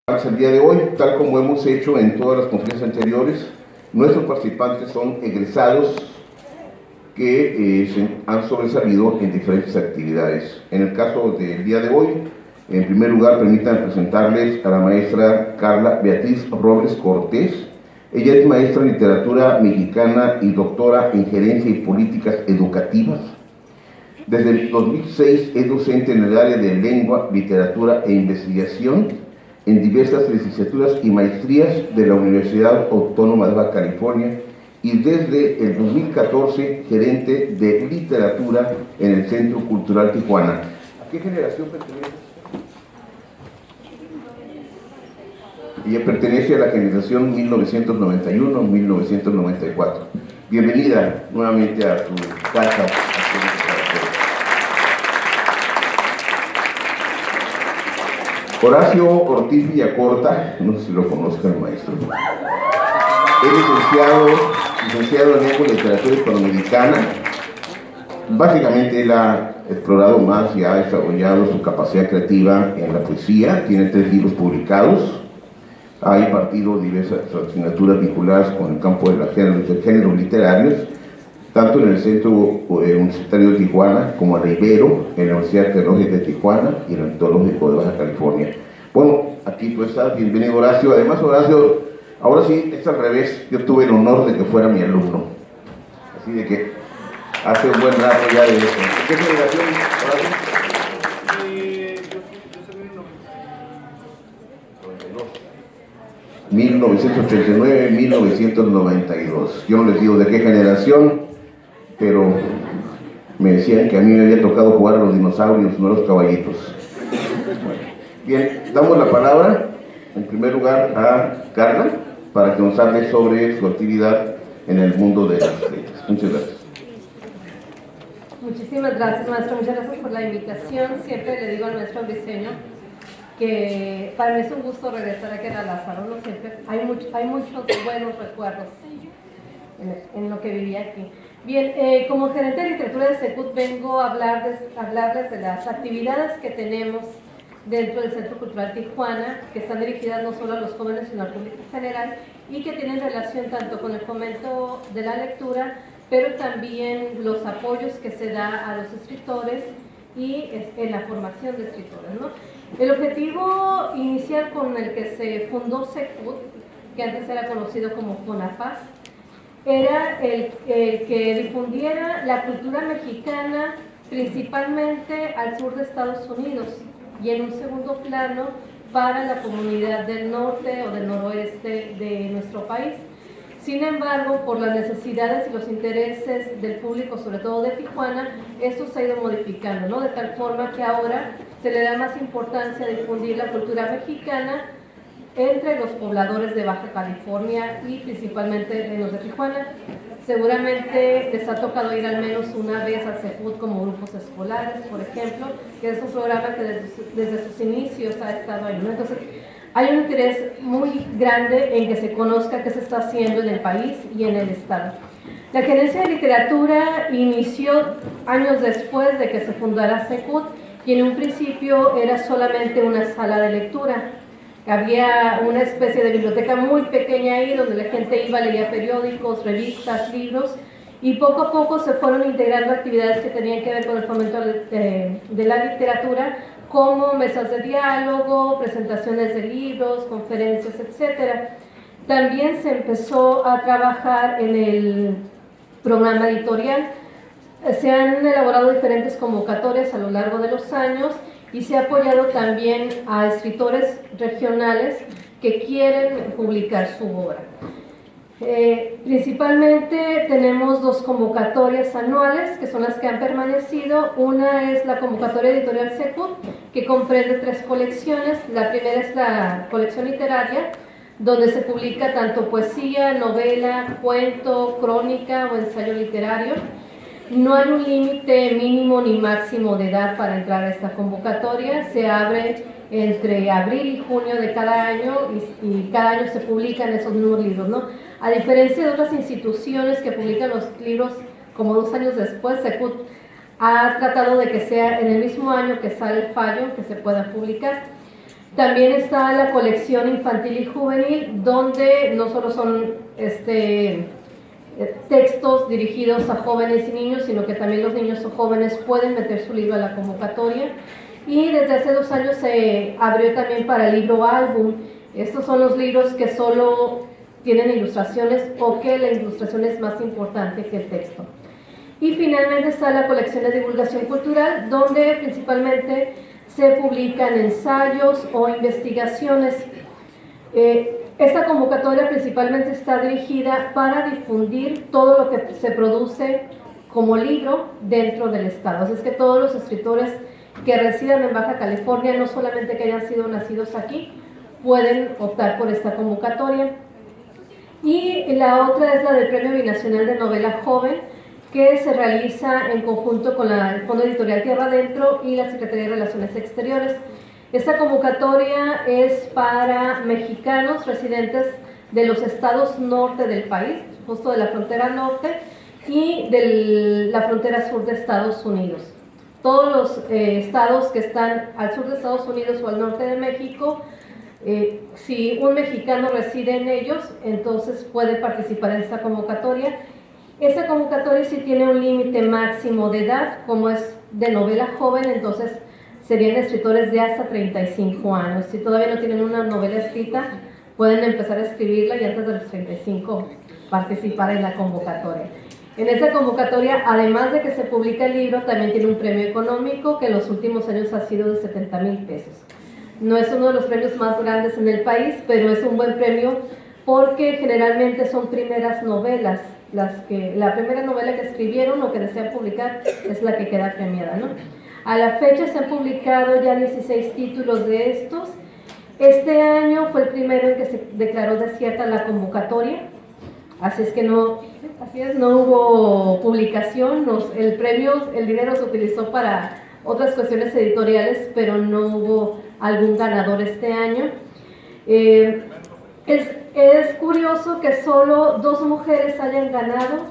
El día de hoy, tal como hemos hecho en todas las conferencias anteriores, nuestros participantes son egresados que se han sobresalido en diferentes actividades. En el caso del día de hoy, en primer lugar, permítanme presentarles a la maestra Carla Beatriz Robles Cortés. Ella es maestra en literatura mexicana y doctora en gerencia y políticas educativas. Desde el 2006 es docente en el área de lengua, literatura e investigación en diversas licenciaturas y maestrías de la Universidad Autónoma de Baja California y desde el 2014 gerente de literatura en el Centro Cultural Tijuana. ¿A qué generación pertenece? Ella pertenece a la generación 1991-1994. Bienvenida nuevamente a tu casa. Horacio Ortiz Villacorta, no sé si lo conozcan, el maestro. Es licenciado en Lengua y Literatura Hispanoamericana. Básicamente él ha explorado más y ha desarrollado su capacidad creativa en la poesía. Tiene 3 libros publicados. Ha impartido diversas asignaturas vinculadas con el campo de los géneros literarios, tanto en el Centro Universitario de Tijuana como en la Ibero, en la Universidad Tecnológica de Tijuana y en el Tecnológico de Baja California. Bueno, aquí tú estás, bienvenido Horacio. Además, Horacio, ahora sí, es al revés, yo tuve el honor de que fuera mi alumno. Así de que hace un buen rato ya de eso. ¿Qué generación, Horacio? Yo soy 1989-1992. Yo no les digo de qué generación, pero me decían que a mí me había tocado jugar a los dinosaurios, no a los caballitos. Bien, damos la palabra en primer lugar a Carla para que nos hable sobre su actividad en el mundo de las letras. Muchas gracias. Muchísimas gracias, maestro. Muchas gracias por la invitación. Siempre le digo al maestro Briceño que para mí es un gusto regresar aquí a Lázaro, ¿no? Siempre hay muchos buenos recuerdos en lo que viví aquí. Bien, como gerente de literatura de Secut vengo a hablarles de las actividades que tenemos dentro del Centro Cultural Tijuana, que están dirigidas no solo a los jóvenes, sino al público en general, y que tienen relación tanto con el fomento de la lectura, pero también los apoyos que se da a los escritores y en la formación de escritores, ¿no? El objetivo inicial con el que se fundó Secut, que antes era conocido como FONAPAS, era el que difundiera la cultura mexicana principalmente al sur de Estados Unidos y en un segundo plano para la comunidad del norte o del noroeste de nuestro país. Sin embargo, por las necesidades y los intereses del público, sobre todo de Tijuana, esto se ha ido modificando, ¿no? De tal forma que ahora se le da más importancia a difundir la cultura mexicana entre los pobladores de Baja California y principalmente en los de Tijuana. Seguramente les ha tocado ir al menos una vez al CEFUT como grupos escolares, por ejemplo, que es un programa que desde sus inicios ha estado ahí, ¿no? Entonces, hay un interés muy grande en que se conozca qué se está haciendo en el país y en el estado. La Gerencia de Literatura inició años después de que se fundara Secut y en un principio era solamente una sala de lectura. Había una especie de biblioteca muy pequeña ahí donde la gente iba, leía periódicos, revistas, libros, y poco a poco se fueron integrando actividades que tenían que ver con el fomento de la literatura, como mesas de diálogo, presentaciones de libros, conferencias, etc. También se empezó a trabajar en el programa editorial. Se han elaborado diferentes convocatorias a lo largo de los años y se ha apoyado también a escritores regionales que quieren publicar su obra. Principalmente tenemos 2 convocatorias anuales que son las que han permanecido. Una es la convocatoria editorial Secut, que comprende 3 colecciones. La primera es la colección literaria, donde se publica tanto poesía, novela, cuento, crónica o ensayo literario. No hay un límite mínimo ni máximo de edad para entrar a esta convocatoria. Se abre entre abril y junio de cada año y cada año se publican esos nuevos libros, ¿no? A diferencia de otras instituciones que publican los libros como 2 años después, Secut ha tratado de que sea en el mismo año que sale el fallo que se pueda publicar. También está la colección infantil y juvenil, donde no solo son textos dirigidos a jóvenes y niños, sino que también los niños o jóvenes pueden meter su libro a la convocatoria. Y desde hace 2 años se abrió también para libro álbum. Estos son los libros que solo tienen ilustraciones o que la ilustración es más importante que el texto. Y finalmente está la colección de divulgación cultural, donde principalmente se publican ensayos o investigaciones. Esta convocatoria principalmente está dirigida para difundir todo lo que se produce como libro dentro del estado. Así es que todos los escritores que residan en Baja California, no solamente que hayan sido nacidos aquí, pueden optar por esta convocatoria. Y la otra es la del Premio Binacional de Novela Joven, que se realiza en conjunto con el Fondo Editorial Tierra Adentro y la Secretaría de Relaciones Exteriores. Esta convocatoria es para mexicanos residentes de los estados norte del país, justo de la frontera norte y de la frontera sur de Estados Unidos. Todos los estados que están al sur de Estados Unidos o al norte de México, si un mexicano reside en ellos, entonces puede participar en esta convocatoria. Esta convocatoria sí tiene un límite máximo de edad, como es de novela joven, entonces serían escritores de hasta 35 años. Si todavía no tienen una novela escrita, pueden empezar a escribirla y antes de los 35 participar en la convocatoria. En esta convocatoria, además de que se publica el libro, también tiene un premio económico que en los últimos años ha sido de 70,000 pesos. No es uno de los premios más grandes en el país, pero es un buen premio porque generalmente son primeras novelas. La primera novela que escribieron o que desean publicar es la que queda premiada, ¿no? A la fecha se han publicado ya 16 títulos de estos. Este año fue el primero en que se declaró desierta la convocatoria, así es que no hubo publicación. El dinero se utilizó para otras cuestiones editoriales, pero no hubo algún ganador este año. Es curioso que solo 2 mujeres hayan ganado.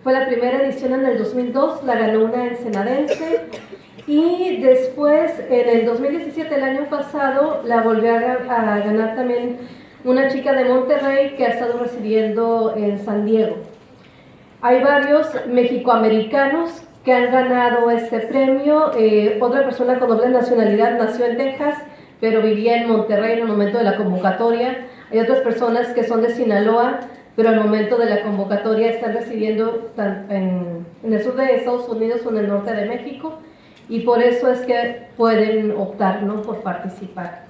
Fue la primera edición en el 2002, la ganó una ensenadense, y después en el 2017, el año pasado, la volvió a ganar también una chica de Monterrey que ha estado residiendo en San Diego. Hay varios mexicoamericanos que han ganado este premio. Otra persona con doble nacionalidad nació en Texas, pero vivía en Monterrey en el momento de la convocatoria. Hay otras personas que son de Sinaloa, pero al momento de la convocatoria están residiendo en el sur de Estados Unidos o en el norte de México, y por eso es que pueden optar, ¿no?, por participar.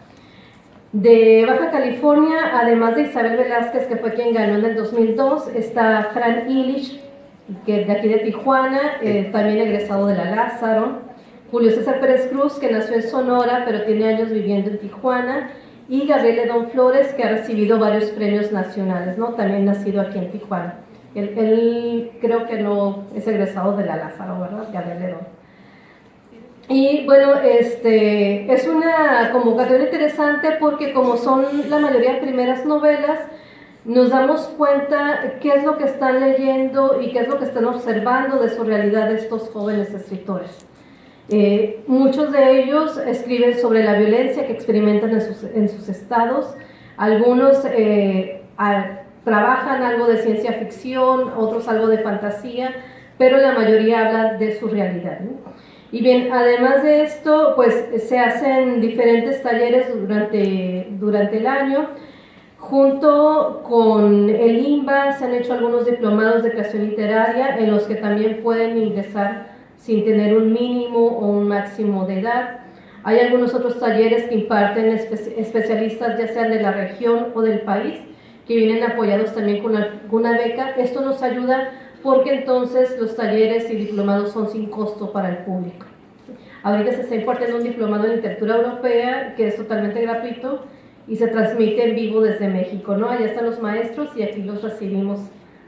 De Baja California, además de Isabel Velázquez, que fue quien ganó en el 2002, está Fran Illich, que de aquí de Tijuana, también egresado de la Lázaro. Julio César Pérez Cruz, que nació en Sonora, pero tiene años viviendo en Tijuana. Y Gabriel Ledón Flores, que ha recibido varios premios nacionales, ¿no?, también nacido aquí en Tijuana. Él creo que no es egresado de la Lázaro, ¿verdad? Gabriel Ledón. Y bueno, es una convocatoria interesante porque como son la mayoría primeras novelas, nos damos cuenta qué es lo que están leyendo y qué es lo que están observando de su realidad estos jóvenes escritores. Muchos de ellos escriben sobre la violencia que experimentan en sus estados. Algunos trabajan algo de ciencia ficción, otros algo de fantasía, pero la mayoría hablan de su realidad, ¿no? Y bien, además de esto, pues se hacen diferentes talleres durante el año. Junto con el INBA se han hecho algunos diplomados de creación literaria en los que también pueden ingresar sin tener un mínimo o un máximo de edad. Hay algunos otros talleres que imparten especialistas, ya sean de la región o del país, que vienen apoyados también con alguna beca. Esto nos ayuda porque entonces los talleres y diplomados son sin costo para el público. Ahorita se está impartiendo un diplomado en literatura europea que es totalmente gratuito y se transmite en vivo desde México, ¿no? Allá están los maestros y aquí los recibimos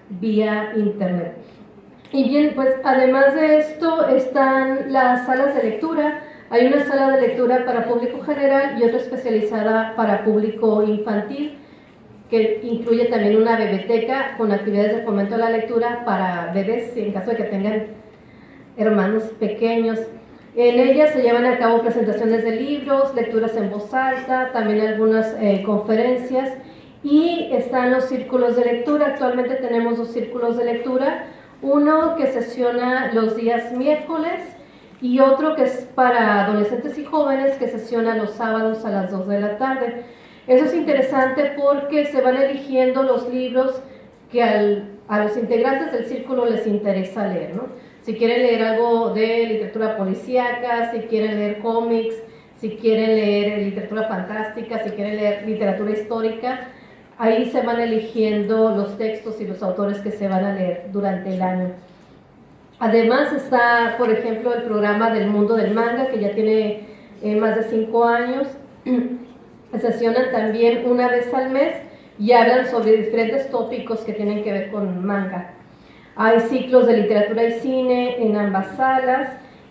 vía internet. Y bien, pues además de esto están las salas de lectura. Hay una sala de lectura para público general y otra especializada para público infantil, que incluye también una bebeteca con actividades de fomento a la lectura para bebés, en caso de que tengan hermanos pequeños. En ellas se llevan a cabo presentaciones de libros, lecturas en voz alta, también algunas conferencias, y están los círculos de lectura. Actualmente tenemos 2 círculos de lectura, uno que sesiona los días miércoles y otro que es para adolescentes y jóvenes, que sesiona los sábados a las 2 de la tarde. Eso es interesante porque se van eligiendo los libros que a los integrantes del círculo les interesa leer, ¿no? Si quieren leer algo de literatura policíaca, si quieren leer cómics, si quieren leer literatura fantástica, si quieren leer literatura histórica, ahí se van eligiendo los textos y los autores que se van a leer durante el año. Además está, por ejemplo, el programa del mundo del manga, que ya tiene más de 5 años. Sesionan también una vez al mes y hablan sobre diferentes tópicos que tienen que ver con manga. Hay ciclos de literatura y cine en ambas salas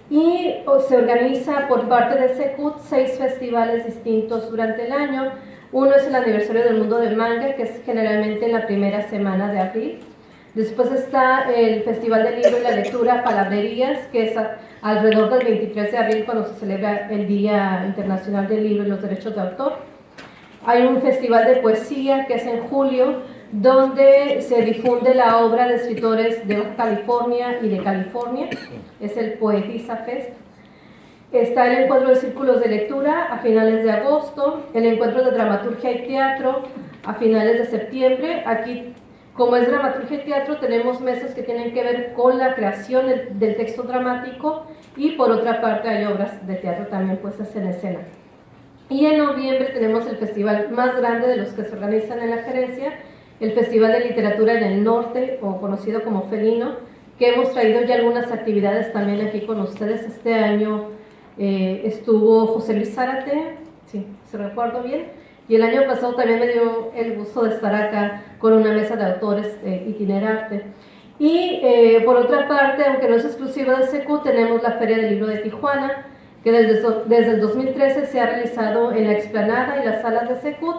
y se organiza por parte de Secut 6 festivales distintos durante el año. Uno es el aniversario del mundo del manga, que es generalmente en la primera semana de abril. Después está el Festival del Libro y la Lectura Palabrerías, que es alrededor del 23 de abril, cuando se celebra el Día Internacional del Libro y los Derechos de Autor. Hay un festival de poesía que es en julio, donde se difunde la obra de escritores de Baja California y de California, es el Poetisa Fest. Está el encuentro de círculos de lectura a finales de agosto, el encuentro de dramaturgia y teatro a finales de septiembre. Aquí, como es dramaturgia y teatro, tenemos mesas que tienen que ver con la creación del texto dramático, y por otra parte hay obras de teatro también puestas en escena. Y en noviembre tenemos el festival más grande de los que se organizan en la gerencia, el Festival de Literatura en el Norte, o conocido como Felino, que hemos traído ya algunas actividades también aquí con ustedes. Este año estuvo José Luis Zárate, sí, se recuerdo bien, y el año pasado también me dio el gusto de estar acá con una mesa de autores itinerante. Y por otra parte, aunque no es exclusiva de SECU, tenemos la Feria del Libro de Tijuana, que desde el 2013 se ha realizado en la explanada y las salas de SECUT,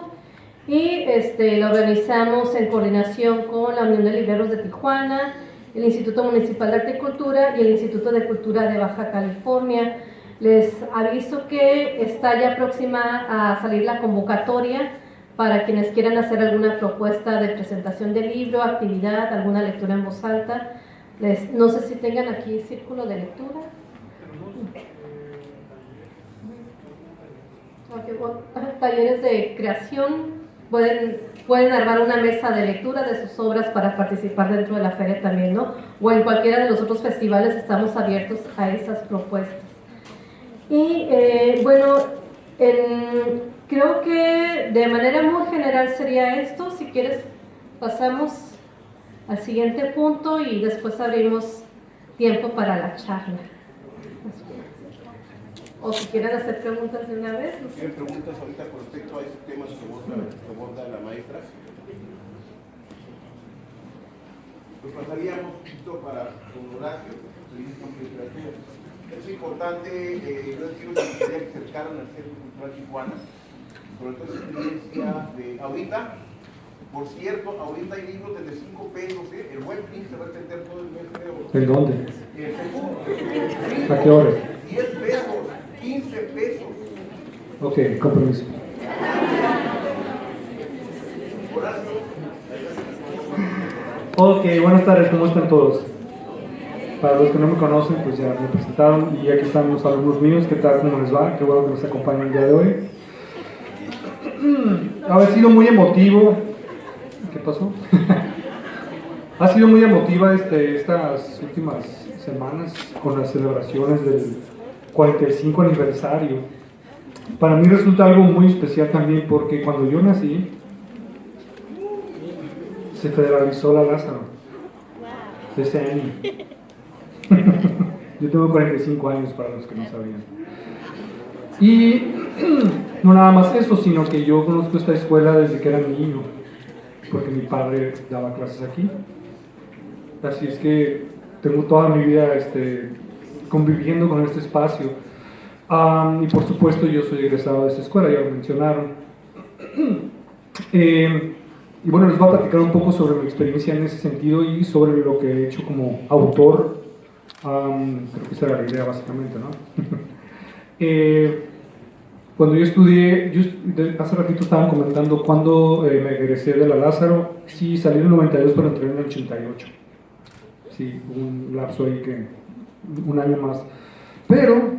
y la organizamos en coordinación con la Unión de Libreros de Tijuana, el Instituto Municipal de Arte y Cultura y el Instituto de Cultura de Baja California. Les aviso que está ya próxima a salir la convocatoria para quienes quieran hacer alguna propuesta de presentación de libro, actividad, alguna lectura en voz alta. No sé si tengan aquí círculo de lectura. Talleres de creación. Pueden armar una mesa de lectura de sus obras para participar dentro de la feria también, ¿no? O en cualquiera de los otros festivales estamos abiertos a esas propuestas. Y bueno, creo que de manera muy general sería esto. Si quieres pasamos al siguiente punto y después abrimos tiempo para la charla. O si quieren hacer preguntas de una vez. No sé. ¿Tienen preguntas ahorita con respecto a ese tema que aborda la maestra? Pues pasaríamos un poquito para don Horacio. Es importante, yo les quiero que se acercaran al Centro Cultural Tijuana, sobre todo esa experiencia de ahorita. Por cierto, ahorita hay libros de 5 pesos, el buen fin se va a extender todo el mes, creo. ¿En dónde? El seguro. ¿A qué hora? 10 pesos, 15 pesos. Ok, compromiso. Horacio. Ok, buenas tardes, ¿cómo están todos? Para los que no me conocen, pues ya me presentaron y aquí están los alumnos míos. ¿Qué tal? ¿Cómo les va? Qué bueno que nos acompañan el día de hoy. Ha sido muy emotivo. ¿Qué pasó? Ha sido muy emotiva estas últimas semanas con las celebraciones del 45 aniversario. Para mí resulta algo muy especial también porque cuando yo nací se federalizó la Lázaro ese año. Yo tengo 45 años para los que no sabían. Y no nada más eso, sino que yo conozco esta escuela desde que era niño, porque mi padre daba clases aquí. Así es que tengo toda mi vida conviviendo con este espacio. Y por supuesto yo soy egresado de esta escuela, ya lo mencionaron. Y bueno, les voy a platicar un poco sobre mi experiencia en ese sentido y sobre lo que he hecho como autor Creo que esa era la idea básicamente, ¿no? Cuando yo estudié, hace ratito estaban comentando cuando me egresé de la Lázaro, sí salí en el 92 pero entré en el 88. Sí, un lapso ahí un año más. Pero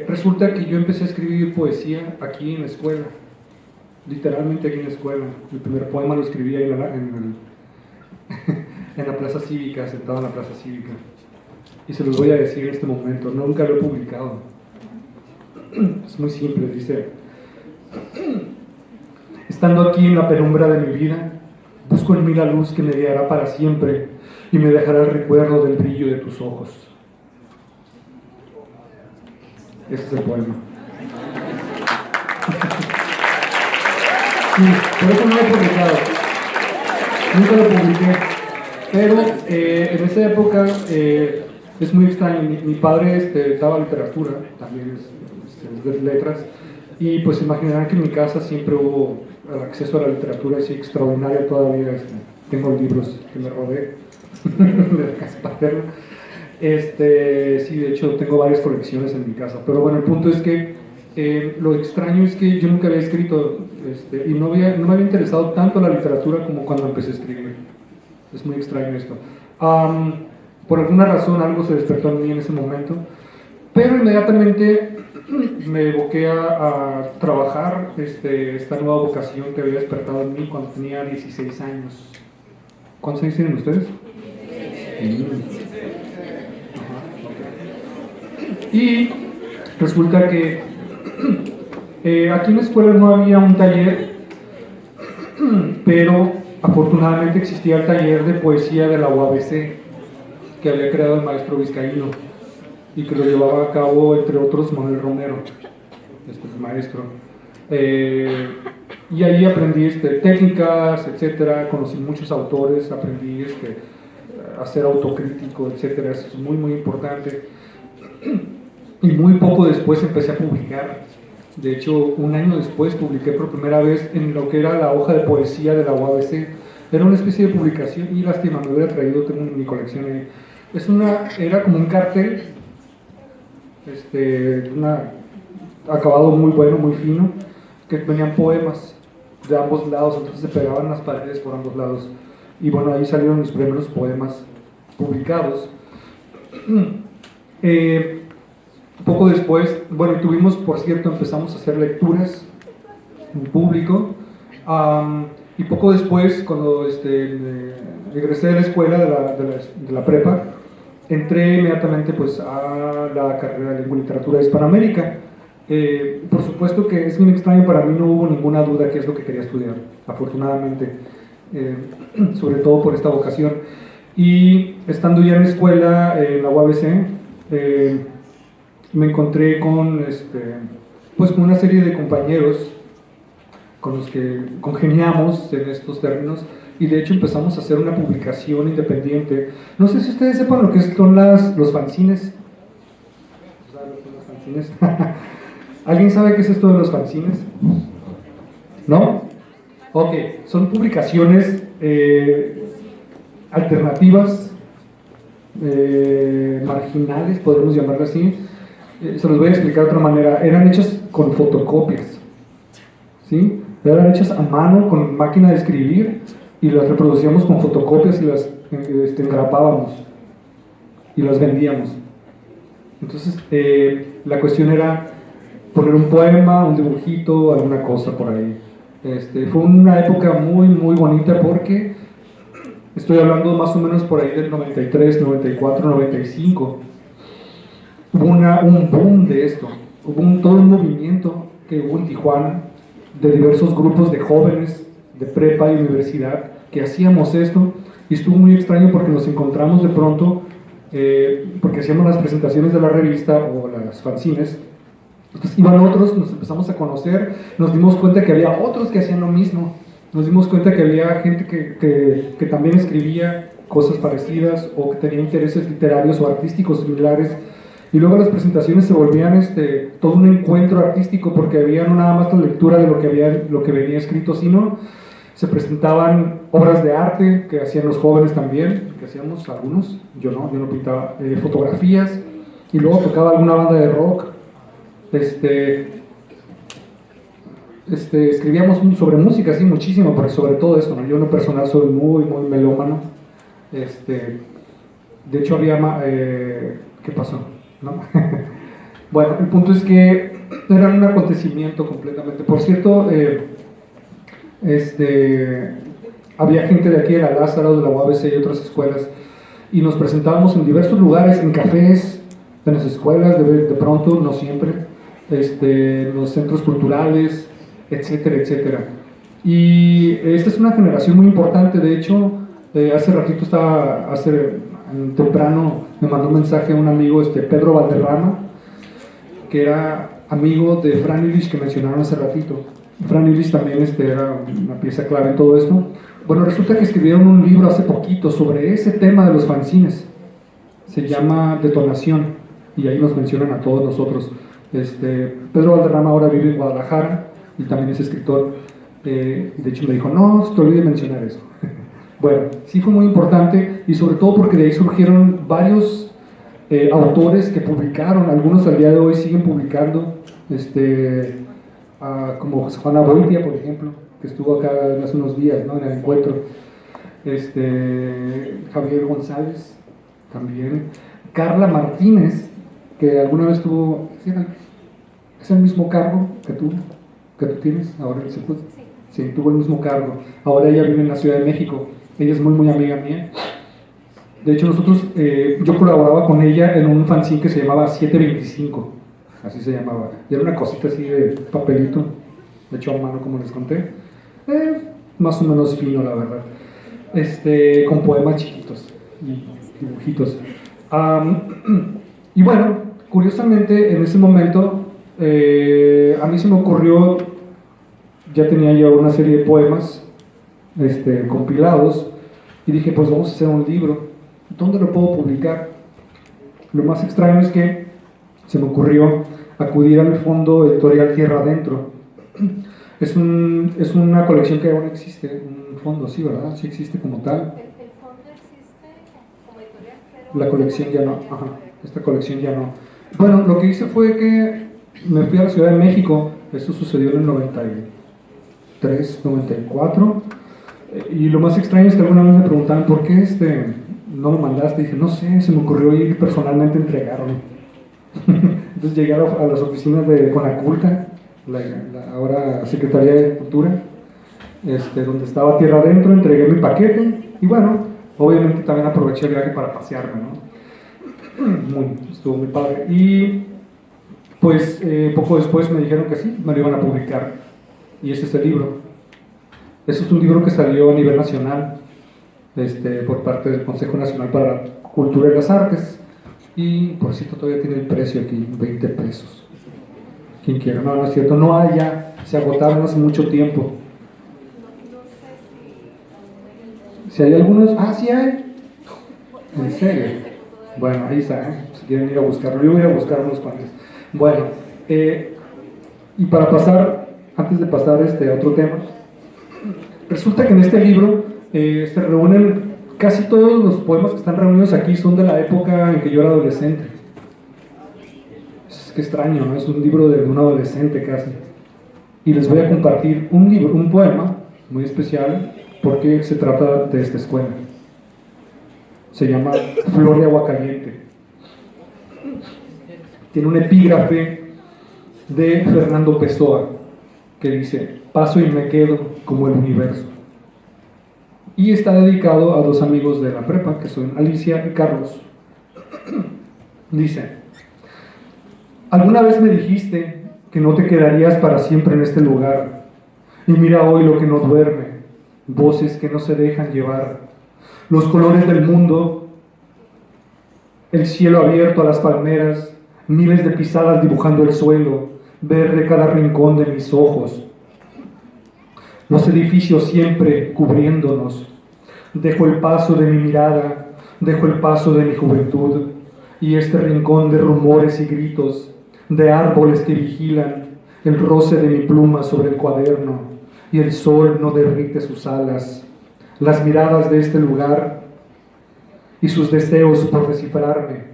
resulta que yo empecé a escribir poesía aquí en la escuela, literalmente aquí en la escuela. El primer poema lo escribí ahí en la plaza cívica, sentado en la plaza cívica. Y se los voy a decir en este momento, nunca lo he publicado. Es muy simple, dice: estando aquí en la penumbra de mi vida, busco en mí la luz que me guiará para siempre y me dejará el recuerdo del brillo de tus ojos. Ese es el poema. Sí, por eso no lo he publicado. Nunca lo publiqué. Pero en esa época es muy extraño. Mi padre daba literatura, también es de letras, y pues imaginarán que en mi casa siempre hubo el acceso a la literatura así extraordinaria. Todavía tengo libros que me robé de la casa paterna. Sí, de hecho tengo varias colecciones en mi casa, pero bueno, el punto es que lo extraño es que yo nunca había escrito y no me había interesado tanto la literatura como cuando empecé a escribir. Es muy extraño esto. Por alguna razón algo se despertó en mí en ese momento, pero inmediatamente me evoqué a trabajar esta nueva vocación que había despertado en mí cuando tenía 16 años. ¿Cuántos años tienen ustedes? Y resulta que aquí en la escuela no había un taller, pero afortunadamente existía el taller de poesía de la UABC que había creado el maestro vizcaíno y que lo llevaba a cabo, entre otros, Manuel Romero, el maestro. Y ahí aprendí técnicas, etcétera, conocí muchos autores, aprendí a ser autocrítico, etcétera. Eso es muy, muy importante. Y muy poco después empecé a publicar. De hecho, un año después publiqué por primera vez en lo que era la hoja de poesía de la UABC. Era una especie de publicación, y lástima, me hubiera traído, tengo en mi colección ahí. Era como un cartel, acabado muy bueno, muy fino, que venían poemas de ambos lados, entonces se pegaban las paredes por ambos lados. Y bueno, ahí salieron mis primeros poemas publicados. Poco después, bueno, por cierto, empezamos a hacer lecturas en público, y poco después, cuando regresé de la escuela, de la prepa, entré inmediatamente pues a la carrera de Lengua y Literatura de Hispanoamérica. Por supuesto que es bien extraño, para mí no hubo ninguna duda qué es lo que quería estudiar, afortunadamente, sobre todo por esta vocación. Y estando ya en la escuela, en la UABC, me encontré con una serie de compañeros con los que congeniamos en estos términos, y de hecho empezamos a hacer una publicación independiente. No sé si ustedes sepan lo que son los fanzines. ¿Alguien sabe qué es esto de los fanzines? ¿No? Ok, son publicaciones alternativas, marginales, podemos llamarlo así. Se los voy a explicar de otra manera. Eran hechas con fotocopias, ¿sí? Eran hechas a mano con máquina de escribir, y las reproducíamos con fotocopias y las engrapábamos y las vendíamos. Entonces la cuestión era poner un poema, un dibujito, alguna cosa por ahí. Fue una época muy, muy bonita, porque estoy hablando más o menos por ahí del 93, 94, 95. Hubo un boom de esto. Hubo todo un movimiento que hubo en Tijuana de diversos grupos de jóvenes de prepa y universidad que hacíamos esto, y estuvo muy extraño porque nos encontramos de pronto, porque hacíamos las presentaciones de la revista o las fanzines. Entonces iban otros, nos empezamos a conocer, nos dimos cuenta que había otros que hacían lo mismo, nos dimos cuenta que había gente que también escribía cosas parecidas o que tenía intereses literarios o artísticos similares. Y luego las presentaciones se volvían todo un encuentro artístico, porque había no nada más la lectura de lo que venía escrito, sino Se presentaban obras de arte que hacían los jóvenes también, que hacíamos algunos, yo no pintaba, fotografías, y luego tocaba alguna banda de rock. Escribíamos sobre música, sí, muchísimo, porque sobre todo esto, ¿no? Yo en lo personal soy muy melómano. De hecho había, ¿qué pasó? ¿No? Bueno, el punto es que era un acontecimiento completamente. Por cierto, había gente de aquí de la Lázaro, de la UABC y otras escuelas, y nos presentábamos en diversos lugares, en cafés, en las escuelas, de pronto, no siempre, en los centros culturales, etcétera, etcétera. Y esta es una generación muy importante. De hecho, hace ratito temprano me mandó un mensaje a un amigo, Pedro Valderrama, que era amigo de Fran Illich, que mencionaron hace ratito. Fran Illich también era una pieza clave en todo esto. Bueno, resulta que escribieron un libro hace poquito sobre ese tema de los fanzines. Se llama Detonación, y ahí nos mencionan a todos nosotros. Pedro Valderrama ahora vive en Guadalajara y también es escritor. De hecho me dijo, no, te olvidé mencionar eso. Bueno, sí fue muy importante, y sobre todo porque de ahí surgieron varios autores que publicaron. Algunos al día de hoy siguen publicando, como José Juan Aboitia, por ejemplo, que estuvo acá hace unos días, ¿no?, en el encuentro. Javier González también, Carla Martínez, que alguna vez tuvo, es el mismo cargo que tú tienes ahora en el circuito. Sí, tuvo el mismo cargo. Ahora ella vive en la Ciudad de México. Ella es muy amiga mía. De hecho, yo colaboraba con ella en un fanzine que se llamaba 725, así se llamaba. Y era una cosita así de papelito, hecho a mano, como les conté. Más o menos fino, la verdad. Con poemas chiquitos y dibujitos. Y bueno, curiosamente, en ese momento, a mí se me ocurrió, ya tenía yo una serie de poemas compilados, y dije, pues vamos a hacer un libro. ¿Dónde lo puedo publicar? Lo más extraño es que se me ocurrió acudir al fondo editorial Tierra Adentro. Es una colección que aún existe, un fondo, sí, ¿verdad? Sí existe como tal. ¿El fondo existe como editorial? La colección ya no, ajá, esta colección ya no. Bueno, lo que hice fue que me fui a la Ciudad de México. Esto sucedió en el 93, 94. Y lo más extraño es que alguna vez me preguntaban, ¿por qué no lo mandaste? Y dije, no sé, se me ocurrió ir personalmente a entregarlo. Entonces llegué a las oficinas de Conaculta, ahora Secretaría de Cultura, donde estaba Tierra Adentro, entregué mi paquete, y bueno, obviamente también aproveché el viaje para pasearme, ¿no? Estuvo muy padre. Y pues poco después me dijeron que sí, me lo iban a publicar, y ese es el libro. Ese es un libro que salió a nivel nacional, por parte del Consejo Nacional para la Cultura y las Artes, y por cierto todavía tiene el precio aquí, 20 pesos. Quien quiera. No es cierto, no hay ya, se agotaron hace mucho tiempo. Si hay algunos, sí hay. ¿En serio? Bueno, ahí está, si quieren ir a buscarlo, yo voy a buscar unos cuantos. Bueno, y para pasar, antes de pasar a otro tema, resulta que en este libro se reúnen casi todos los poemas que están reunidos aquí, son de la época en que yo era adolescente. Es que extraño, ¿no? Es un libro de un adolescente casi. Y les voy a compartir un poema muy especial, porque se trata de esta escuela. Se llama Flor de Agua Caliente. Tiene un epígrafe de Fernando Pessoa que dice: paso y me quedo como el universo. Y está dedicado a dos amigos de la prepa, que son Alicia y Carlos. Dice: alguna vez me dijiste que no te quedarías para siempre en este lugar, y mira hoy lo que no duerme, voces que no se dejan llevar, los colores del mundo, el cielo abierto a las palmeras, miles de pisadas dibujando el suelo, verde cada rincón de mis ojos, los edificios siempre cubriéndonos. Dejo el paso de mi mirada, dejo el paso de mi juventud, y este rincón de rumores y gritos, de árboles que vigilan, el roce de mi pluma sobre el cuaderno, y el sol no derrite sus alas. Las miradas de este lugar y sus deseos por descifrarme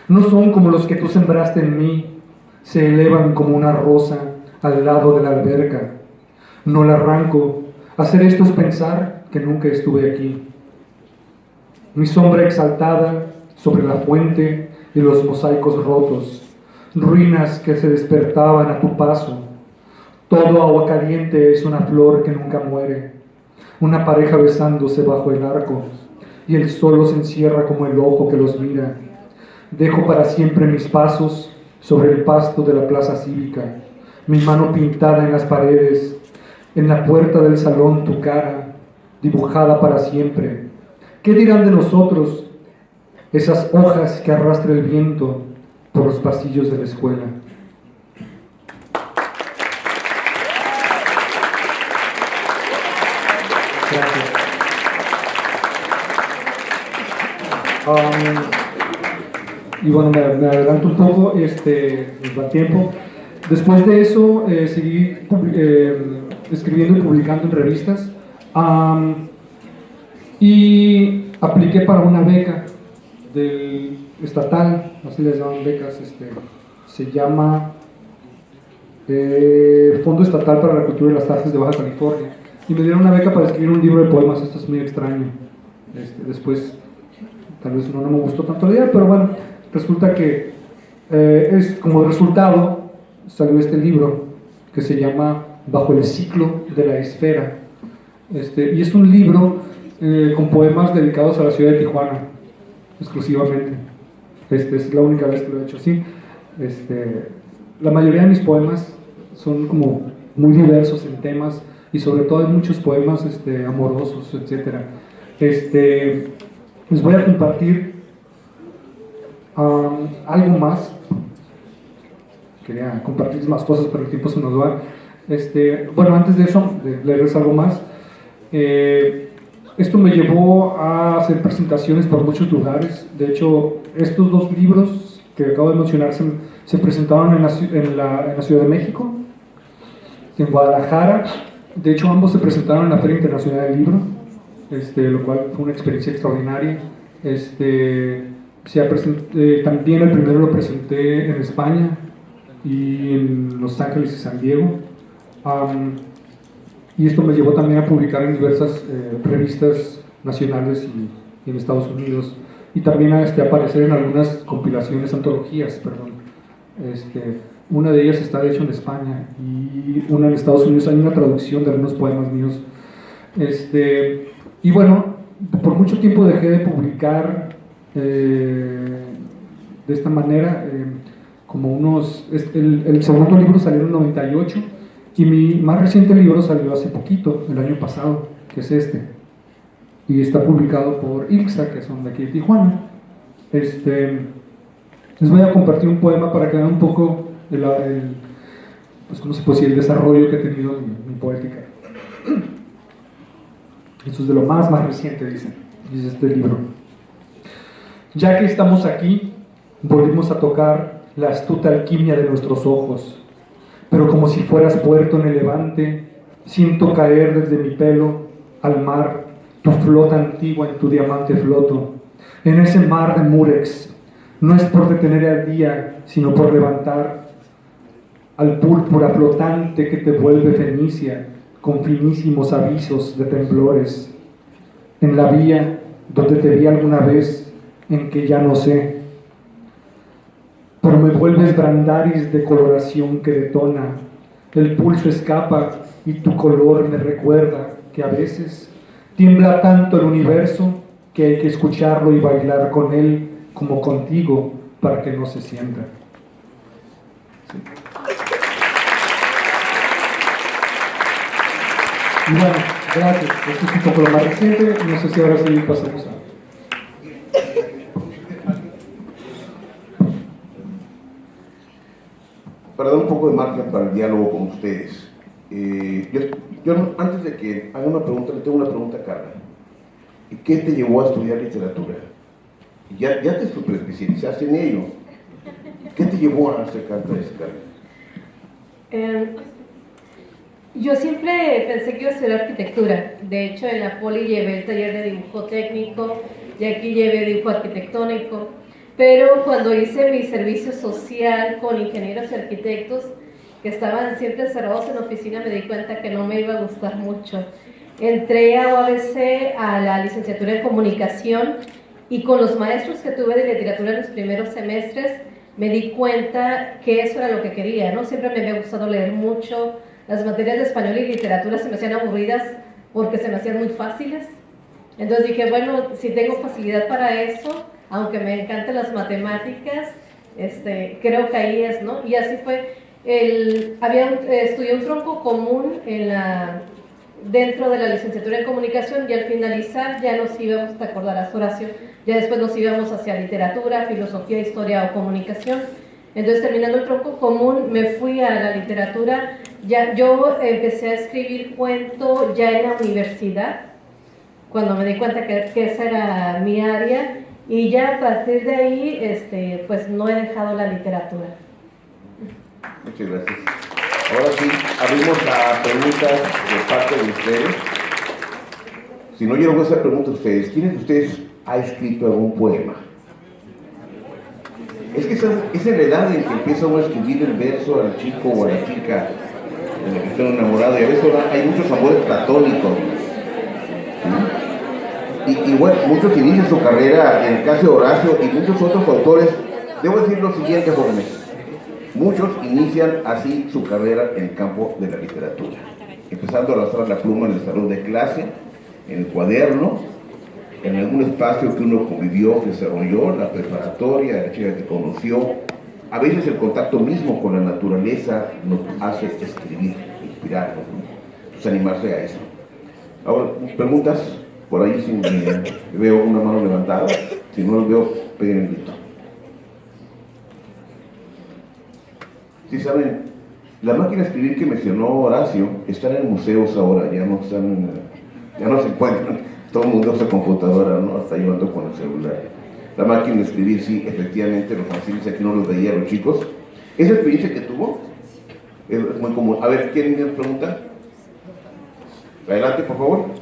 no son como los que tú sembraste en mí, se elevan como una rosa al lado de la alberca. No la arranco. Hacer esto es pensar que nunca estuve aquí. Mi sombra exaltada sobre la fuente y los mosaicos rotos, ruinas que se despertaban a tu paso. Todo agua caliente es una flor que nunca muere, una pareja besándose bajo el arco, y el sol los encierra como el ojo que los mira. Dejo para siempre mis pasos sobre el pasto de la plaza cívica, mi mano pintada en las paredes, en la puerta del salón tu cara, dibujada para siempre. ¿Qué dirán de nosotros esas hojas que arrastra el viento por los pasillos de la escuela? Gracias. Y bueno, me adelanto un poco, nos va tiempo. Después de eso, seguí escribiendo y publicando en revistas. Y apliqué para una beca del estatal, así les llaman becas, se llama Fondo Estatal para la Cultura y las Artes de Baja California, y me dieron una beca para escribir un libro de poemas. Esto es muy extraño. Después tal vez no me gustó tanto la idea, pero bueno, resulta que es como resultado salió este libro que se llama Bajo el ciclo de la esfera, y es un libro con poemas dedicados a la ciudad de Tijuana exclusivamente. Es la única vez que lo he hecho así. La mayoría de mis poemas son como muy diversos en temas, y sobre todo hay muchos poemas amorosos, etc. Les voy a compartir algo más. Quería compartir más cosas, pero el tiempo se nos va. Bueno, antes de eso, de leerles algo más, esto me llevó a hacer presentaciones por muchos lugares. De hecho, estos dos libros que acabo de mencionar se presentaron en la Ciudad de México, en Guadalajara. De hecho, ambos se presentaron en la Feria Internacional del Libro, lo cual fue una experiencia extraordinaria. También el primero lo presenté en España y en Los Ángeles y San Diego. Y esto me llevó también a publicar en diversas revistas nacionales y en Estados Unidos, y también a aparecer en algunas compilaciones, antologías, perdón. Una de ellas está de hecho en España, y una en Estados Unidos. Hay una traducción de algunos poemas míos. Y bueno, por mucho tiempo dejé de publicar de esta manera, el segundo libro salió en el 98, y mi más reciente libro salió hace poquito, el año pasado, que es y está publicado por ILXA, que son de aquí de Tijuana. Les voy a compartir un poema para que vean un poco ¿cómo se puede decir? El desarrollo que he tenido en mi poética. Esto es de lo más reciente, dice este libro. Ya que estamos aquí, volvimos a tocar la astuta alquimia de nuestros ojos, pero como si fueras puerto en el levante, siento caer desde mi pelo al mar tu flota antigua en tu diamante floto, en ese mar de murex. No es por detener al día, sino por levantar al púrpura flotante que te vuelve fenicia, con finísimos avisos de temblores, en la vía donde te vi alguna vez, en que ya no sé, pero me vuelves brandaris de coloración que detona, el pulso escapa y tu color me recuerda que a veces tiembla tanto el universo que hay que escucharlo y bailar con él como contigo para que no se sienta. Sí. Y bueno, gracias. Esto es un poco lo más reciente. No sé si ahora sí pasamos a... Para dar un poco de margen para el diálogo con ustedes, yo antes de que haga una pregunta, le tengo una pregunta a Carla. ¿Qué te llevó a estudiar literatura? Ya te superespecializaste en ello. ¿Qué te llevó a acercarte a ese cargo? Yo siempre pensé que iba a estudiar arquitectura. De hecho, en la Poli llevé el taller de dibujo técnico y aquí llevé dibujo arquitectónico. Pero cuando hice mi servicio social con ingenieros y arquitectos que estaban siempre encerrados en la oficina, me di cuenta que no me iba a gustar mucho. Entré a OABC a la licenciatura en comunicación y con los maestros que tuve de literatura en los primeros semestres me di cuenta que eso era lo que quería, ¿no? Siempre me había gustado leer mucho. Las materias de español y literatura se me hacían aburridas porque se me hacían muy fáciles. Entonces dije, bueno, si tengo facilidad para eso, aunque me encantan las matemáticas, creo que ahí es, ¿no? Y así fue. Estudié un tronco común dentro de la licenciatura en comunicación y al finalizar ya nos íbamos, te acordarás, Horacio, ya después nos íbamos hacia literatura, filosofía, historia o comunicación. Entonces, terminando el tronco común, me fui a la literatura. Yo empecé a escribir cuento ya en la universidad, cuando me di cuenta que esa era mi área, y ya a partir de ahí, pues no he dejado la literatura. Muchas gracias. Ahora sí, abrimos a preguntas de parte de ustedes. Si no, yo les voy a hacer preguntas a ustedes. ¿Quién de ustedes ha escrito algún poema? Es que esa es la edad en que empieza uno a escribir el verso al chico o a la chica de la que está enamorado, y a veces hay muchos amores platónicos. Y bueno, muchos inician su carrera, en el caso de Horacio y muchos otros autores. Debo decir lo siguiente, jóvenes. Muchos inician así su carrera en el campo de la literatura, empezando a alzar la pluma en el salón de clase, en el cuaderno, en algún espacio que uno convivió, que desarrolló, la preparatoria, la chica que conoció. A veces el contacto mismo con la naturaleza nos hace escribir, inspirarnos, ¿no? Pues animarse a eso. Ahora, preguntas, por ahí si veo una mano levantada, si no lo veo, peguen el grito. Sí, saben, la máquina de escribir que mencionó Horacio están en museos ahora, ya no se encuentran. Todo el mundo usa computadora, ¿no? Está llevando con el celular. La máquina de escribir, sí, efectivamente, los ancianos aquí no los veía los chicos. Esa experiencia que tuvo es muy común. A ver, ¿quién me pregunta? Adelante, por favor. Bueno,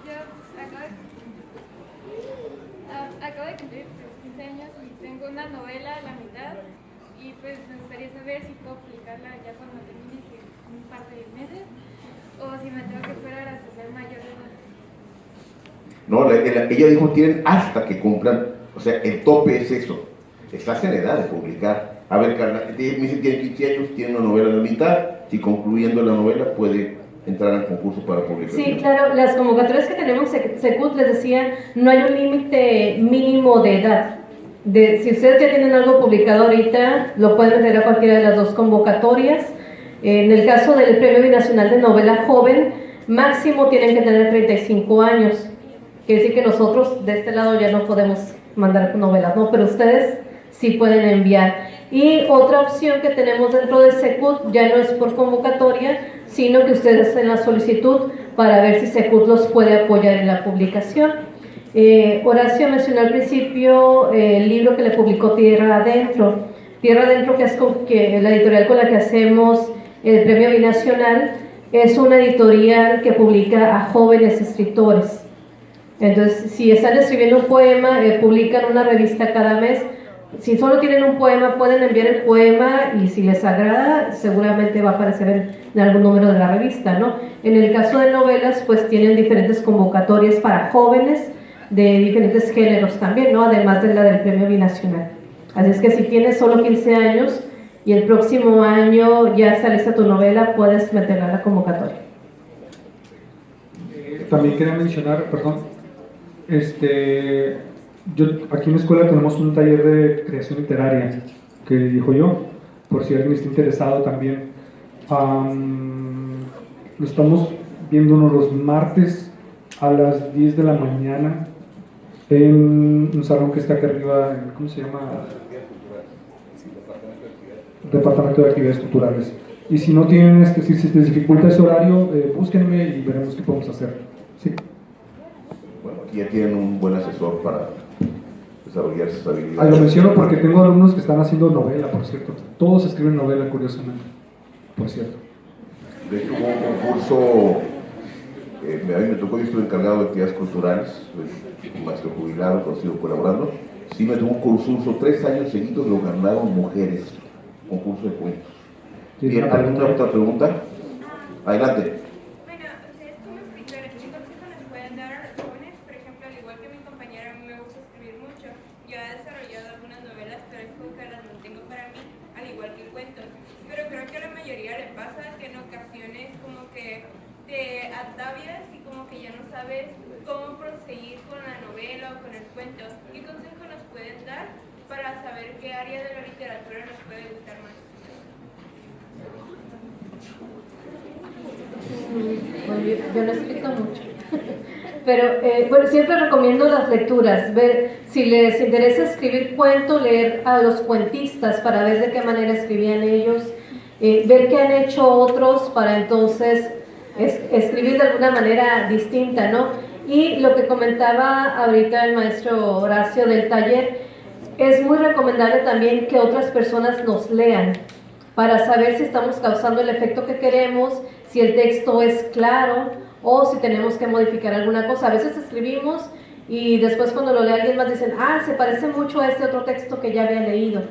yo acabo de cumplir 15 años y tengo una novela a la mitad y pues me gustaría saber si puedo publicarla ya cuando termine, que en un par de meses, o si me tengo que esperar hasta ser mayor de edad. No, ella dijo tienen hasta que cumplan, o sea, el tope es eso. Estás en edad de publicar. A ver, Carla, me dicen que tiene 15 años, tiene una novela a la mitad, si concluyendo la novela puede entrar al concurso para publicación. Sí, claro, las convocatorias que tenemos en Secut, les decía, no hay un límite mínimo de edad. Si ustedes ya tienen algo publicado ahorita, lo pueden meter a cualquiera de las dos convocatorias. En el caso del Premio Binacional de Novela Joven, máximo tienen que tener 35 años. Quiere decir que nosotros de este lado ya no podemos mandar novelas, ¿no? Pero ustedes sí pueden enviar. Y otra opción que tenemos dentro de Secut ya no es por convocatoria, sino que ustedes hacen la solicitud para ver si Secut los puede apoyar en la publicación. Horacio mencionó al principio el libro que le publicó Tierra Adentro. Tierra Adentro, que es la editorial con la que hacemos el Premio Binacional, es una editorial que publica a jóvenes escritores. Entonces, si están escribiendo un poema, publican una revista cada mes. Si solo tienen un poema, pueden enviar el poema y si les agrada, seguramente va a aparecer en algún número de la revista, ¿no? En el caso de novelas, pues tienen diferentes convocatorias para jóvenes de diferentes géneros también, ¿no? Además de la del Premio Binacional. Así es que si tienes solo 15 años y el próximo año ya está lista tu novela, puedes meterla a la convocatoria. También quería mencionar, perdón, aquí en la escuela tenemos un taller de creación literaria, que dijo yo, por si alguien está interesado también. Lo estamos viendo los martes a las 10 de la mañana en un salón que está aquí arriba, ¿cómo se llama? Departamento de Actividades Culturales. Y si no tienen, si se les dificulta ese horario, búsquenme y veremos qué podemos hacer. Sí. Bueno, aquí ya tienen un buen asesor para desarrollar sus habilidades. Lo menciono porque tengo alumnos que están haciendo novela, por cierto. Todos escriben novela, curiosamente. por cierto. De hecho, hubo un concurso, a mí me tocó, yo estuve encargado de actividades culturales, un maestro jubilado, conocido colaborando. Sí, me tocó un concurso, 3 años seguidos lo ganaron mujeres, concurso de cuentos. Bien, ¿alguna otra pregunta? Adelante. Bueno, ustedes como escritores, ¿qué consejo les pueden dar a los jóvenes? Por ejemplo, al igual que mi compañera, a mí me gusta escribir mucho. Yo he desarrollado algunas novelas, pero es como que las mantengo para mí, al igual que cuentos. Pero creo que a la mayoría le pasa que en ocasiones como que te atavias y como que ya no sabes cómo proseguir con la novela o con el cuento. ¿Qué consejo nos pueden dar para saber qué área de la literatura nos puede gustar más? Bueno, yo no escrito mucho, pero bueno, siempre recomiendo las lecturas, ver si les interesa escribir cuento, leer a los cuentistas para ver de qué manera escribían ellos, ver qué han hecho otros para entonces escribir de alguna manera distinta, ¿no? Y lo que comentaba ahorita el maestro Horacio del taller, es muy recomendable también que otras personas nos lean para saber si estamos causando el efecto que queremos, si el texto es claro o si tenemos que modificar alguna cosa. A veces escribimos y después cuando lo lee alguien más dicen, ah, se parece mucho a este otro texto que ya había leído.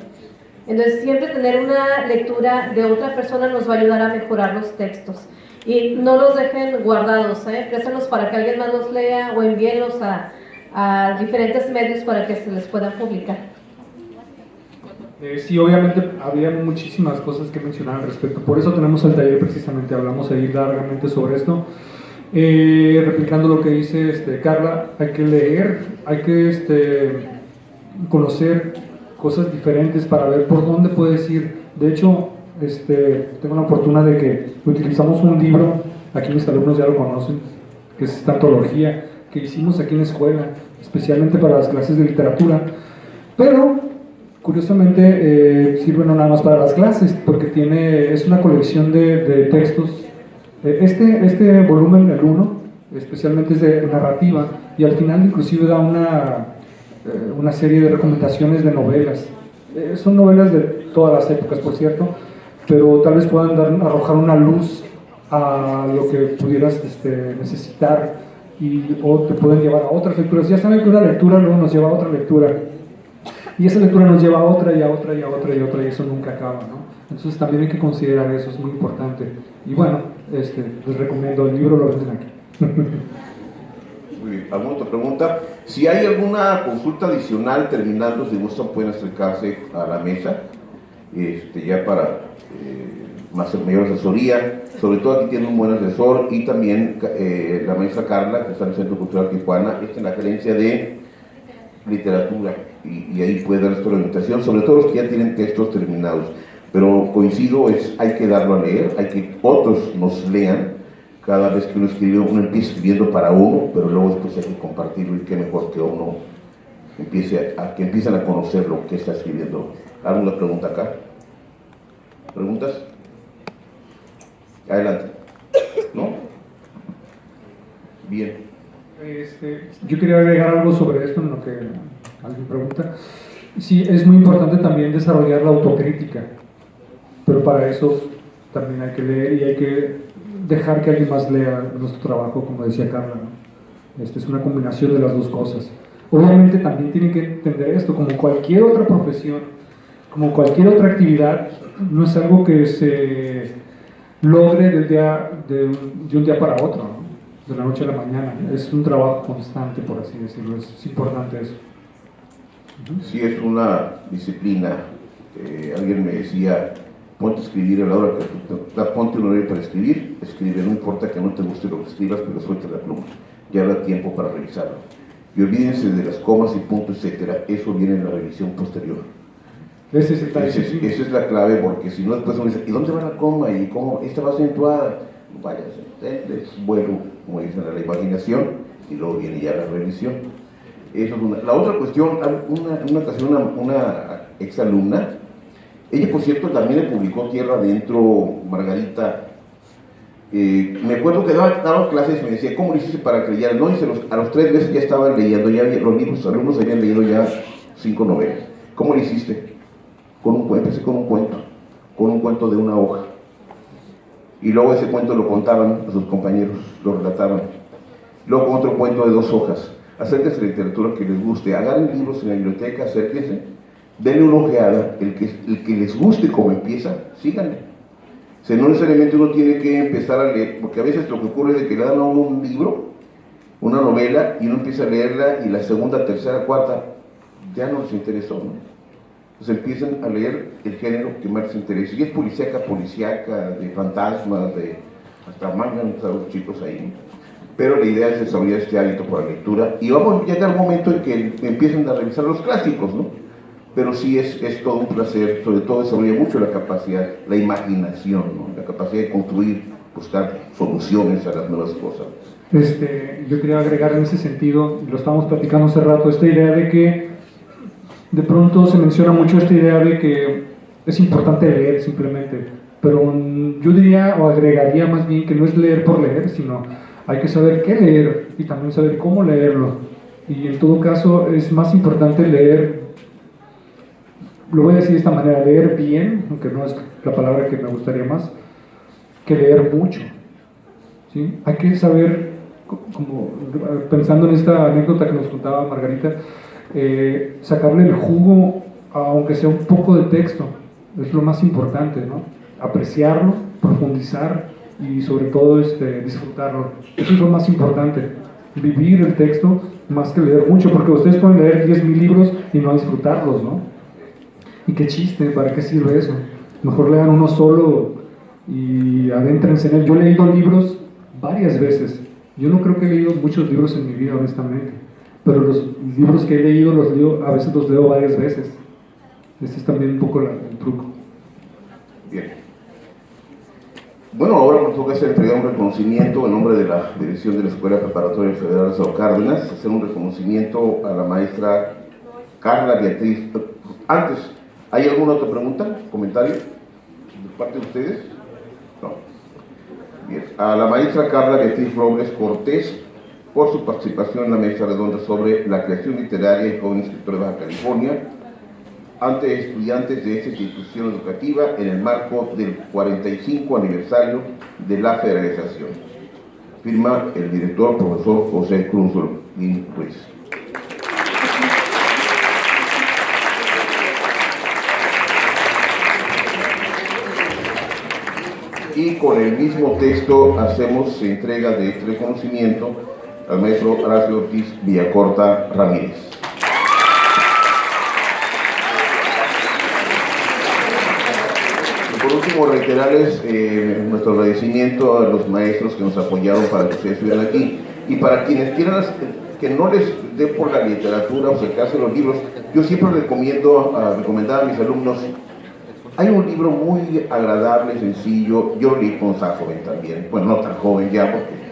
Entonces siempre tener una lectura de otra persona nos va a ayudar a mejorar los textos. Y no los dejen guardados, préstenlos para que alguien más los lea o envíenlos a diferentes medios para que se les puedan publicar. Sí, obviamente había muchísimas cosas que mencionar al respecto, por eso tenemos el taller, precisamente hablamos ahí largamente sobre esto. Replicando lo que dice Carla, hay que leer, hay que conocer cosas diferentes para ver por dónde puedes ir. De hecho, tengo la fortuna de que utilizamos un libro, aquí mis alumnos ya lo conocen, que es esta antología que hicimos aquí en la escuela, especialmente para las clases de literatura, pero curiosamente sirve no nada más para las clases, porque es una colección de textos. Este volumen, el 1, especialmente es de narrativa, y al final inclusive da una serie de recomendaciones de novelas. Son novelas de todas las épocas, por cierto, pero tal vez puedan arrojar una luz a lo que pudieras necesitar o te pueden llevar a otras lecturas. Ya saben que una lectura luego nos lleva a otra lectura. Y esa lectura nos lleva a otra y a otra y a otra y a otra, y eso nunca acaba, ¿no? Entonces también hay que considerar eso, es muy importante. Y bueno, les recomiendo el libro, lo venden aquí. Muy bien, ¿alguna otra pregunta? Si hay alguna consulta adicional terminando, si gustan pueden acercarse a la mesa, ya para mayor asesoría. Sobre todo aquí tiene un buen asesor, y también la maestra Carla, que está en el Centro Cultural Tijuana, está en la gerencia de literatura, y ahí puede dar esta orientación, sobre todo los que ya tienen textos terminados. Pero coincido, hay que darlo a leer, hay que otros nos lean. Cada vez que uno escribe, uno empieza escribiendo para uno, pero luego después hay que compartirlo, y qué mejor que uno que empiecen a conocer lo que está escribiendo. ¿Alguna pregunta acá? ¿Preguntas? Adelante. ¿No? Bien. Yo quería agregar algo sobre esto en lo que alguien pregunta. Sí, es muy importante también desarrollar la autocrítica, pero para eso también hay que leer y hay que dejar que alguien más lea nuestro trabajo, como decía Carla, ¿no? Es una combinación de las dos cosas. Obviamente también tienen que entender esto, como cualquier otra profesión, como cualquier otra actividad, no es algo que se logre de un día para otro, ¿no? De la noche a la mañana. Es un trabajo constante, por así decirlo. Es importante eso. Sí, es una disciplina. Alguien me decía, ponte a escribir a la hora que ponte un horario para escribir, escribe, no importa que no te guste lo que escribas, pero suelta la pluma, ya habrá tiempo para revisarlo. Y olvídense de las comas y puntos, etcétera, eso viene en la revisión posterior. Esa es la clave, porque si no después uno dice, ¿y dónde va la coma? ¿Y cómo? ¿Esta va acentuada? Vaya, es bueno, como dicen, a la imaginación, y luego viene ya la revisión. Eso es una. La otra cuestión, una exalumna, ella por cierto también le publicó Tierra Adentro, Margarita. Me acuerdo que daba clases y me decía, ¿cómo lo hiciste para que leyeran? No, a los 3 meses ya estaban leyendo, los alumnos habían leído ya 5 novelas. ¿Cómo lo hiciste? Empecé con un cuento de una hoja. y luego ese cuento lo contaban a sus compañeros, lo relataban. Luego otro cuento de 2 hojas. Acérquense a la literatura que les guste, agarren libros en la biblioteca, acérquense, denle una ojeada, el que les guste como empieza, síganle. O sea, no necesariamente uno tiene que empezar a leer, porque a veces lo que ocurre es de que le dan a uno un libro, una novela, y uno empieza a leerla, y la segunda, tercera, cuarta, ya no les interesó, ¿no? Entonces empiezan a leer el género que más les interesa, y es policíaca, de fantasmas, de hasta mangan a los chicos ahí, ¿no? Pero la idea es desarrollar este hábito por la lectura, y vamos a llegar un momento en que empiecen a revisar los clásicos, ¿no? Pero sí es todo un placer, sobre todo desarrolla mucho la capacidad, la imaginación, ¿no? La capacidad de construir, buscar soluciones a las nuevas cosas. Yo quería agregar en ese sentido, lo estábamos platicando hace rato, esta idea de que de pronto se menciona mucho esta idea de que es importante leer simplemente, pero yo diría o agregaría más bien que no es leer por leer, sino hay que saber qué leer y también saber cómo leerlo. Y en todo caso es más importante leer, lo voy a decir de esta manera, leer bien, aunque no es la palabra que me gustaría más, que leer mucho. ¿Sí? Hay que saber, como pensando en esta anécdota que nos contaba Margarita, sacarle el jugo, aunque sea un poco de texto, es lo más importante, ¿no? Apreciarlo, profundizar y sobre todo disfrutarlo. Eso es lo más importante, vivir el texto más que leer mucho, porque ustedes pueden leer 10,000 libros y no disfrutarlos, ¿no? Y qué chiste, ¿para qué sirve eso? Mejor lean uno solo y adéntrense en él. Yo he leído libros varias veces. Yo no creo que he leído muchos libros en mi vida, honestamente, pero los libros que he leído, a veces los leo varias veces. Este es también un poco el truco. Bien. Bueno, ahora nos toca hacer entregar un reconocimiento en nombre de la dirección de la Escuela Preparatoria Federal de Sao Cárdenas, hacer un reconocimiento a la maestra Carla Beatriz. Antes, ¿hay alguna otra pregunta, comentario de parte de ustedes? No. Bien. A la maestra Carla Beatriz Robles Cortés por su participación en la mesa redonda sobre la creación literaria y jóvenes escritores de Baja California ante estudiantes de esta institución educativa en el marco del 45 aniversario de la federalización. Firma el director, profesor José Cruz Ruiz. Y con el mismo texto hacemos entrega de este reconocimiento al maestro Horacio Ortiz Villacorta Ramírez. Por último, reiterarles nuestro agradecimiento a los maestros que nos apoyaron para que ustedes estuvieran aquí, y para quienes quieran que no les dé por la literatura o acercarse a los libros, yo siempre recomendar a mis alumnos, hay un libro muy agradable, sencillo, yo lo leí cuando estaba joven también, bueno, no tan joven ya, porque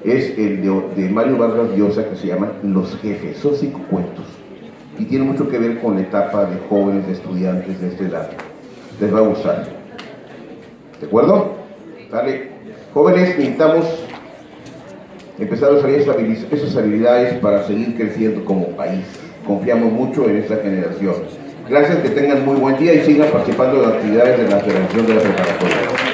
es el de Mario Vargas Llosa, que se llama Los Jefes, son 5 cuentos, y tiene mucho que ver con la etapa de jóvenes, de estudiantes de esta edad, les va a gustar. ¿De acuerdo? Dale. Jóvenes, necesitamos empezar a desarrollar esas habilidades para seguir creciendo como país. Confiamos mucho en esta generación. Gracias, que tengan muy buen día y sigan participando de las actividades de la Federación de la Preparatoria.